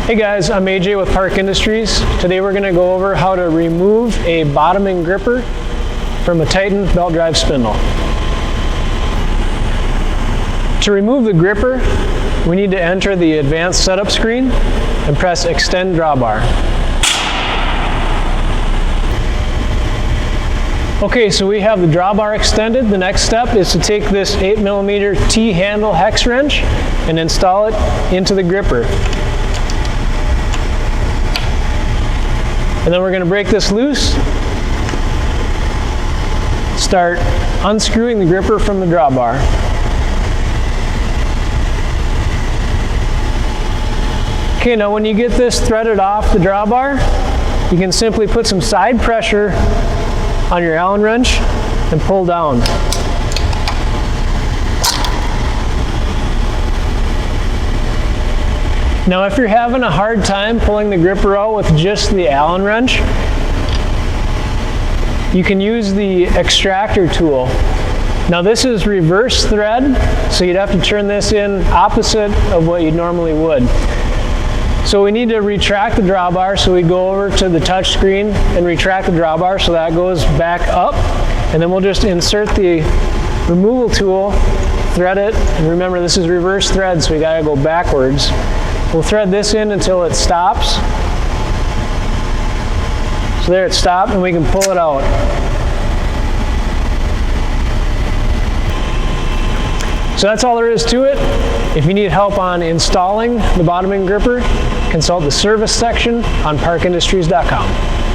Hey guys, I'm AJ with Park Industries. Today we're going to go over how to remove a bottoming gripper from a Titan belt drive spindle. To remove the gripper, we need to enter the advanced setup screen and press extend drawbar. Okay, so we have the drawbar extended. The next step is to take this 8mm T-handle hex wrench and install it into the gripper. And then we're going to break this loose, start unscrewing the gripper from the drawbar. Okay, now when you get this threaded off the drawbar, you can simply put some side pressure on your Allen wrench and pull down. Now if you're having a hard time pulling the gripper out with just the Allen wrench, you can use the extractor tool. Now this is reverse thread, so you'd have to turn this in opposite of what you normally would. So we need to retract the drawbar, so we go over to the touch screen and retract the drawbar so that goes back up, and then we'll just insert the removal tool, thread it, and remember this is reverse thread, so we gotta go backwards. We'll thread this in until it stops. So there it stopped, and we can pull it out. So that's all there is to it. If you need help on installing the bottoming gripper, consult the service section on parkindustries.com.